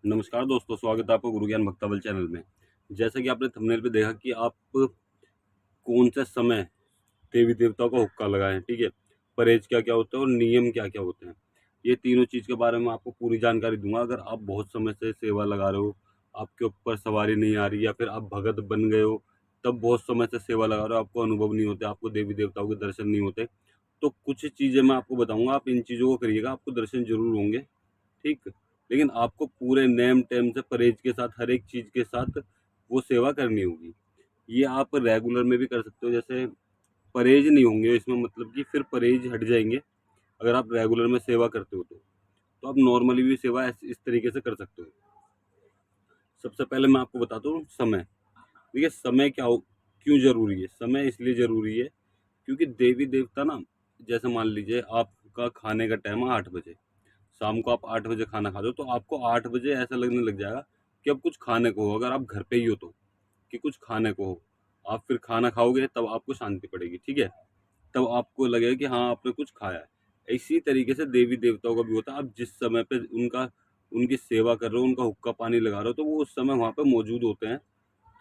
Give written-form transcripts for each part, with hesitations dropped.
नमस्कार दोस्तों, स्वागत है आपका गुरु ज्ञान भक्तावल चैनल में। जैसा कि आपने थंबनेल पे देखा कि आप कौन से समय देवी देवताओं का हुक्का लगाएं, ठीक है। परहेज क्या क्या होता है और नियम क्या क्या होते हैं, ये तीनों चीज़ के बारे में आपको पूरी जानकारी दूंगा। अगर आप बहुत समय से सेवा लगा रहे हो, आपके ऊपर सवारी नहीं आ रही, या फिर आप भगत बन गए हो, तब बहुत समय से सेवा लगा रहे हो, आपको अनुभव नहीं होते, आपको देवी देवताओं के दर्शन नहीं होते, तो कुछ चीज़ें मैं आपको बताऊंगा। आप इन चीज़ों को करिएगा, आपको दर्शन जरूर होंगे, ठीक। लेकिन आपको पूरे नेम टेम से, परहेज के साथ, हर एक चीज़ के साथ वो सेवा करनी होगी। ये आप रेगुलर में भी कर सकते हो, जैसे परहेज नहीं होंगे इसमें, मतलब कि फिर परहेज हट जाएंगे। अगर आप रेगुलर में सेवा करते हो तो आप नॉर्मली भी सेवा इस तरीके से कर सकते हो। सबसे पहले मैं आपको बताता हूँ समय। देखिए, समय क्यों जरूरी है। समय इसलिए जरूरी है क्योंकि देवी देवता ना, जैसे मान लीजिए आपका खाने का टाइम है 8 बजे, शाम को आप 8 बजे खाना खाते हो, तो आपको 8 बजे ऐसा लगने लग जाएगा कि अब कुछ खाने को हो। अगर आप घर पे ही हो तो, कि कुछ खाने को हो, आप फिर खाना खाओगे तब आपको शांति पड़ेगी, ठीक है। तब आपको लगेगा कि हाँ, आपने कुछ खाया है। इसी तरीके से देवी देवताओं का भी होता है। आप जिस समय पे उनकी सेवा कर रहे हो, उनका हुक्का पानी लगा रहे हो, तो वो उस समय वहाँ पे मौजूद होते हैं,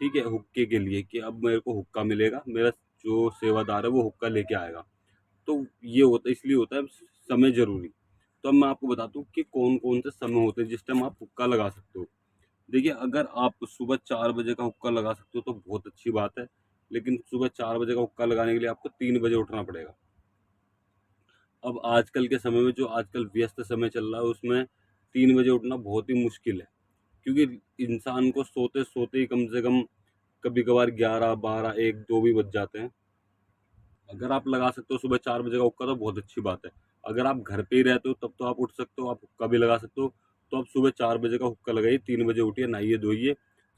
ठीक है, हुक्के के लिए, कि अब मेरे को हुक्का मिलेगा, मेरा जो सेवादार है वो हुक्का लेके आएगा। तो ये होता, इसलिए होता है समय जरूरी। तो अब मैं आपको बताता हूँ कि कौन कौन से समय होते हैं जिस टाइम आप हुक्का लगा सकते हो। देखिए, अगर आप सुबह 4 बजे का हुक्का लगा सकते हो तो बहुत अच्छी बात है, लेकिन सुबह 4 बजे का हुक्का लगाने के लिए आपको 3 बजे उठना पड़ेगा। अब आजकल के समय में, जो आजकल व्यस्त समय चल रहा है, उसमें 3 बजे उठना बहुत ही मुश्किल है, क्योंकि इंसान को सोते सोते ही कम से कम कभी कभार 11, 12, 1, 2 भी बज जाते हैं। अगर आप लगा सकते हो सुबह 4 बजे का हुक्का तो बहुत अच्छी बात है। अगर आप घर पे ही रहते हो तब तो आप उठ सकते हो, आप हुक्का भी लगा सकते हो। तो आप सुबह 4 बजे का हुक्का लगाइए, 3 बजे उठिए, नहाइए धोइए,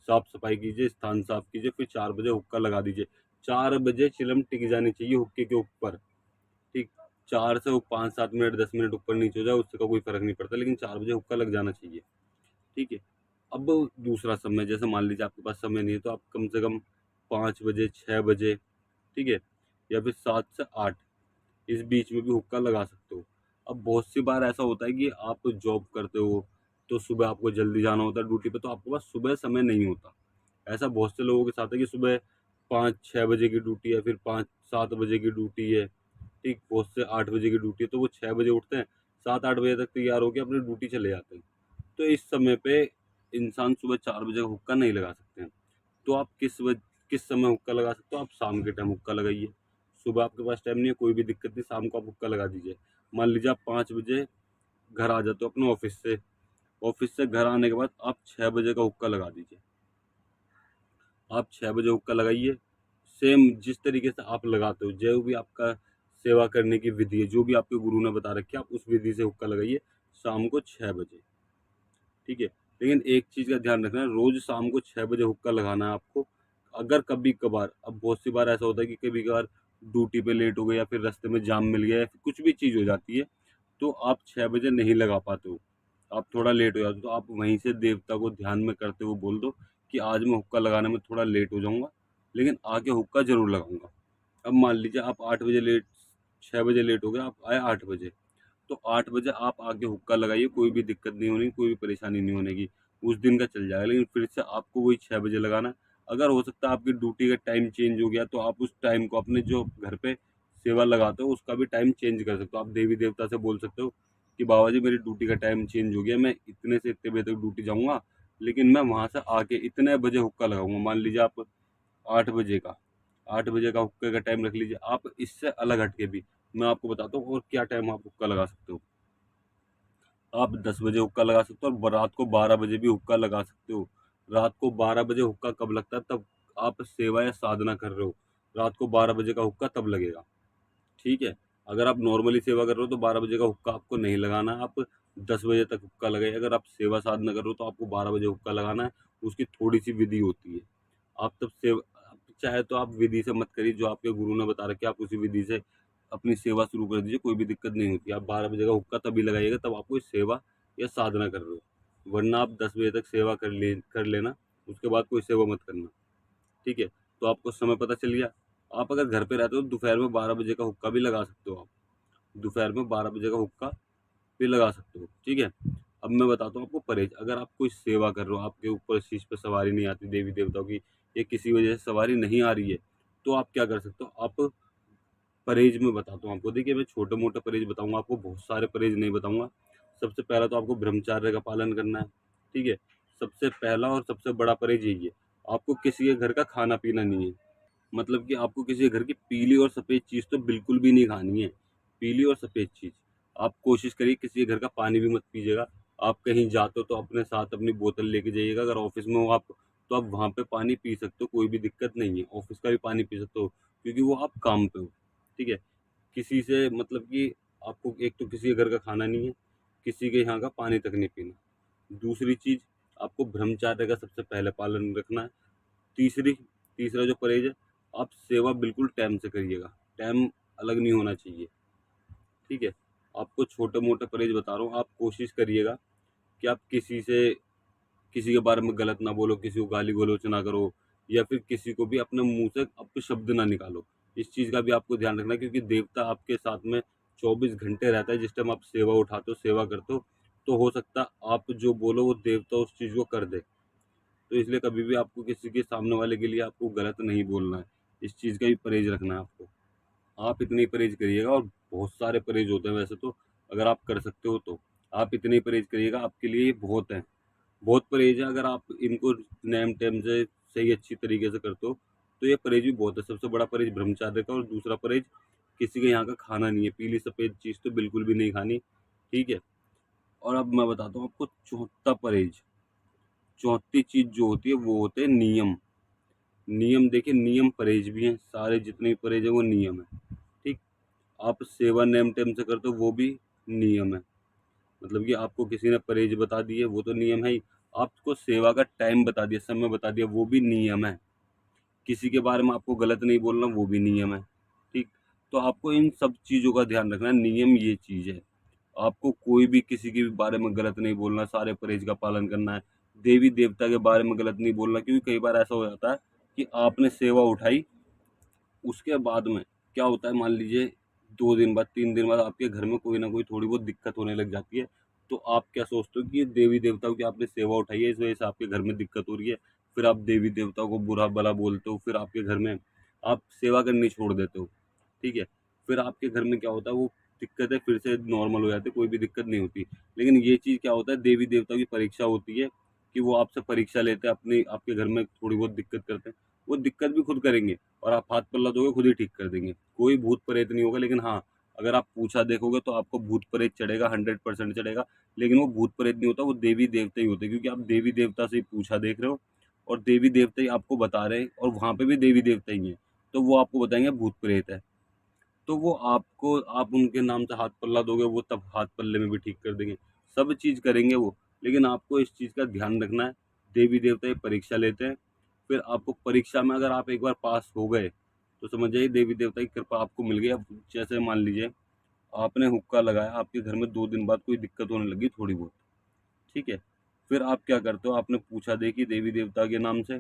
साफ सफाई कीजिए, स्थान साफ कीजिए, फिर 4 बजे हुक्का लगा दीजिए। 4 बजे चिलम टिक जानी चाहिए हुक्के के ऊपर, ठीक। 4 से वो 5, 7 मिनट, 10 मिनट ऊपर नीचे हो जाए उससे का कोई फर्क नहीं पड़ता, लेकिन 4 बजे हुक्का लग जाना चाहिए, ठीक है। अब दूसरा समय, जैसे मान लीजिए आपके पास समय नहीं है, तो आप कम से कम 5 बजे, 6 बजे, ठीक है, या फिर 7 से 8, इस बीच में भी हुक्का लगा सकते हो। अब बहुत सी बार ऐसा होता है कि आप जॉब करते हो, तो सुबह आपको जल्दी जाना होता है ड्यूटी पे, तो आपके पास सुबह समय नहीं होता। ऐसा बहुत से लोगों के साथ है कि सुबह 5-6 बजे की ड्यूटी है, फिर 5-7 बजे की ड्यूटी है, ठीक, बहुत से 8 बजे की ड्यूटी है, तो वो 6 बजे उठते हैं, 7-8 बजे तक तैयार होकर अपनी ड्यूटी चले जाते हैं। तो इस समय पे इंसान सुबह 4 बजे का हुक्का नहीं लगा सकते हैं। तो आप किस समय हुक्का लगा सकते हो। आप शाम के टाइम हुक्का लगाइए। सुबह आपके पास टाइम नहीं है, कोई भी दिक्कत नहीं, शाम को आप हुक्का लगा दीजिए। मान लीजिए आप 5 बजे घर आ जाते हो अपने ऑफिस से घर आने के बाद आप 6 बजे का हुक्का लगा दीजिए। आप 6 बजे हुक्का लगाइए, सेम जिस तरीके से आप लगाते हो, जो भी आपका सेवा करने की विधि है, जो भी आपके गुरु ने बता रखी है, आप उस विधि से हुक्का लगाइए शाम को 6 बजे, ठीक है। लेकिन एक चीज का ध्यान रखना है, रोज शाम को 6 बजे हुक्का लगाना है आपको। अगर कभी कभार, अब बहुत सी बार ऐसा होता है कि कभी कभार ड्यूटी पे लेट हो गए, या फिर रास्ते में जाम मिल गया, या फिर कुछ भी चीज हो जाती है, तो आप 6 बजे नहीं लगा पाते हो, आप थोड़ा लेट हो जाते हो, तो आप वहीं से देवता को ध्यान में करते हुए बोल दो कि आज मैं हुक्का लगाने में थोड़ा लेट हो जाऊंगा, लेकिन आके हुक्का जरूर लगाऊंगा। अब मान लीजिए आप 6 बजे लेट हो गए, आप आए 8 बजे, तो 8 बजे आप आके हुक्का लगाइए, कोई भी दिक्कत नहीं होनी, कोई भी परेशानी नहीं होने की, उस दिन का चल जाएगा। लेकिन फिर से आपको वही 6 बजे लगाना है। अगर हो सकता है आपकी ड्यूटी का टाइम चेंज हो गया, तो आप उस टाइम को, अपने जो घर पे सेवा लगाते हो उसका भी टाइम चेंज कर सकते हो। आप देवी देवता से बोल सकते हो कि बाबा जी, मेरी ड्यूटी का टाइम चेंज हो गया, मैं इतने से इतने बजे तक ड्यूटी जाऊंगा, लेकिन मैं वहां से आके इतने बजे हुक्का लगाऊंगा। मान लीजिए आप 8 बजे का 8 बजे का हुक्के का टाइम रख लीजिए। आप इससे अलग हटके भी मैं आपको बताता हूँ और क्या टाइम आप हुक्का लगा सकते हो। आप 10 बजे हुक्का लगा सकते हो, और रात को 12 बजे भी हुक्का लगा सकते हो। रात को 12 बजे हुक्का कब लगता है, तब आप सेवा या साधना कर रहे हो, रात को 12 बजे का हुक्का तब लगेगा, ठीक है। अगर आप नॉर्मली सेवा कर रहे हो तो 12 बजे का हुक्का आपको नहीं लगाना है, आप 10 बजे तक हुक्का लगाइए। अगर आप सेवा साधना कर रहे हो तो आपको 12 बजे हुक्का लगाना है। उसकी थोड़ी सी विधि होती है। आप तब से चाहे तो आप विधि से मत करिए, जो आपके गुरु ने बता रखी है, आप उसी विधि से अपनी सेवा शुरू कर दीजिए, कोई भी दिक्कत नहीं होती। आप 12 बजे का हुक्का तभी लगाइएगा तब आप कोई सेवा या साधना कर रहे हो, वरना आप 10 बजे तक सेवा कर लेना, उसके बाद कोई सेवा मत करना, ठीक है। तो आपको समय पता चल गया। आप अगर घर पे रहते हो तो दोपहर में 12 बजे का हुक्का भी लगा सकते हो। आप दोपहर में 12 बजे का हुक्का भी लगा सकते हो, ठीक है। अब मैं बताता हूँ आपको परहेज। अगर आप कोई सेवा कर रहे हो, आपके ऊपर इस चीज़ पे सवारी नहीं आती देवी देवताओं की, या किसी वजह से सवारी नहीं आ रही है, तो आप क्या कर सकते हो, आप परहेज में बताता हूँ आपको। देखिए, मैं छोटे-मोटे परहेज बताऊँगा आपको, बहुत सारे परहेज नहीं बताऊँगा। सबसे पहला तो आपको ब्रह्मचर्य का पालन करना है, ठीक है? सबसे पहला और सबसे बड़ा परहेज यही है। आपको किसी के घर का खाना-पीना नहीं है। मतलब कि आपको किसी के घर की पीली और सफ़ेद चीज़ तो बिल्कुल भी नहीं खानी है। पीली और सफ़ेद चीज़। आप कोशिश करिए किसी के घर का पानी भी मत पीजिएगा। आप कहीं जाते हो तो अपने साथ अपनी बोतल लेके जाइएगा। अगर ऑफ़िस में हो आप, तो आप वहाँ पे पानी पी सकते हो, कोई भी दिक्कत नहीं है। ऑफ़िस का भी पानी पी सकते हो, क्योंकि वो आप काम पे हो, ठीक है? किसी से मतलब कि आपको एक तो किसी के घर का खाना नहीं है, किसी के यहाँ का पानी तक नहीं पीना। दूसरी चीज़, आपको ब्रह्मचर्य का सबसे पहले पालन रखना है। तीसरा जो परहेज है, आप सेवा बिल्कुल टाइम से करिएगा। टाइम अलग नहीं होना चाहिए, ठीक है? आपको छोटे-मोटे परहेज बता रहा हूँ, आप कोशिश करिएगा कि आप किसी के बारे में गलत ना बोलो, किसी को गाली-गलौच ना करो, या फिर किसी को भी अपने मुँह से अपशब्द ना निकालो। इस चीज़ का भी आपको ध्यान रखना है, क्योंकि देवता आपके साथ में 24 घंटे रहता है। जिस टाइम आप सेवा उठाते हो, सेवा करते हो, तो हो सकता है आप जो बोलो वो देवता उस चीज़ को कर दे। तो इसलिए कभी भी आपको किसी के सामने वाले के लिए आपको गलत नहीं बोलना है। इस चीज़ का भी परहेज रखना है आपको। आप इतने ही परहेज करिएगा, और बहुत सारे परहेज होते हैं वैसे तो, अगर आप कर सकते हो तो। आप इतने ही परहेज करिएगा, आपके लिए ये बहुत हैं। बहुत परहेज है, अगर आप इनको नेम टेम से सही अच्छी तरीके से करते हो, तो ये परहेज भी बहुत है। सबसे बड़ा परहेज ब्रह्मचर्य का, और दूसरा परहेज किसी के यहाँ का खाना नहीं है। पीली सफ़ेद चीज़ तो बिल्कुल भी नहीं खानी, ठीक है? और अब मैं बताता हूँ आपको चौथा परहेज। चौथी चीज़ जो होती है वो होते हैं नियम। नियम देखिए, नियम परहेज भी हैं, सारे जितने भी परहेज हैं वो नियम है, ठीक? आप सेवा नेम टेम से करते हो, वो भी नियम है। मतलब कि आपको किसी ने परहेज बता दिए, वो तो नियम है ही। आपको सेवा का टाइम बता दिया, समय बता दिया, वो भी नियम है। किसी के बारे में आपको गलत नहीं बोलना, वो भी नियम है, ठीक? तो आपको इन सब चीज़ों का ध्यान रखना है। नियम ये चीज़ है। आपको कोई भी किसी के भी बारे में गलत नहीं बोलना, सारे परहेज का पालन करना है। देवी देवता के बारे में गलत नहीं बोलना, क्योंकि कई बार ऐसा हो जाता है कि आपने सेवा उठाई, उसके बाद में क्या होता है, मान लीजिए 2 दिन बाद, 3 दिन बाद आपके घर में कोई ना कोई थोड़ी बहुत दिक्कत होने लग जाती है। तो आप क्या सोचते हो कि ये देवी देवताओं की आपने सेवा उठाई है, इस वजह से आपके घर में दिक्कत हो रही है। फिर आप देवी देवताओं को बुरा-भला बोलते हो, फिर आपके घर में आप सेवा करनी छोड़ देते हो, ठीक है? फिर आपके घर में क्या होता है, वो दिक्कतें फिर से नॉर्मल हो जाती है, कोई भी दिक्कत नहीं होती। लेकिन ये चीज़ क्या होता है, देवी देवताओं की परीक्षा होती है, कि वो आपसे परीक्षा लेते हैं, अपनी आपके घर में थोड़ी बहुत दिक्कत करते हैं। वो दिक्कत भी खुद करेंगे, और आप हाथ पल्ला दोगे खुद ही ठीक कर देंगे। कोई भूत प्रेत नहीं होगा, लेकिन हाँ, अगर आप पूछा देखोगे तो आपको भूत प्रेत चढ़ेगा, 100% चढ़ेगा। लेकिन वो भूत प्रेत नहीं होता, वो देवी देवता ही होते हैं, क्योंकि आप देवी देवता से ही पूछा देख रहे हो, और देवी देवता ही आपको बता रहे हैं, और वहाँ पे भी देवी देवता ही हैं। तो वो आपको बताएँगे भूत प्रेत है। तो वो आपको, आप उनके नाम से हाथ पल्ला दोगे, वो तब हाथ पल्ले में भी ठीक कर देंगे। सब चीज़ करेंगे वो, लेकिन आपको इस चीज़ का ध्यान रखना है। देवी देवता ये परीक्षा लेते हैं, फिर आपको परीक्षा में अगर आप एक बार पास हो गए, तो समझ जाइए देवी देवता की कृपा आपको मिल गई। अब जैसे मान लीजिए आपने हुक्का लगाया, आपके घर में 2 दिन बाद कोई दिक्कत होने लगी थोड़ी बहुत, ठीक है? फिर आप क्या करते हो, आपने पूछा देखी देवी देवता के नाम से,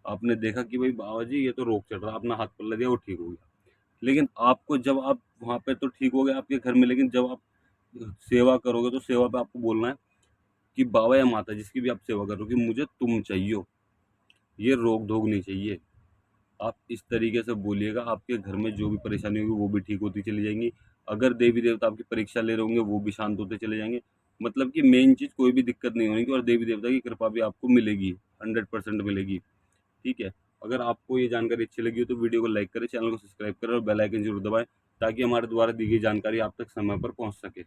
आपने देखा कि भाई बाबा जी ये तो रोग चल रहा है, अपना हाथ पल्ला दिया वो ठीक हो गया। लेकिन आपको, जब आप वहाँ पे तो ठीक हो गए आपके घर में, लेकिन जब आप सेवा करोगे तो सेवा पे आपको बोलना है कि बाबा या माता जिसकी भी आप सेवा कर रहे हो, कि मुझे तुम चाहिए, ये रोक-धोक नहीं चाहिए। आप इस तरीके से बोलिएगा, आपके घर में जो भी परेशानी होगी वो भी ठीक होती चली जाएँगी। अगर देवी-देवता आपकी परीक्षा ले रहे होंगे, वो भी शांत होते चले जाएँगे। मतलब कि मेन चीज़, कोई भी दिक्कत नहीं होने की, और देवी-देवता की कृपा भी आपको मिलेगी, 100% मिलेगी। ठीक है? अगर आपको ये जानकारी अच्छी लगी हो तो वीडियो को लाइक करें, चैनल को सब्सक्राइब करें, और बेल आइकन ज़रूर दबाएँ, ताकि हमारे द्वारा दी गई जानकारी आप तक समय पर पहुँच सके।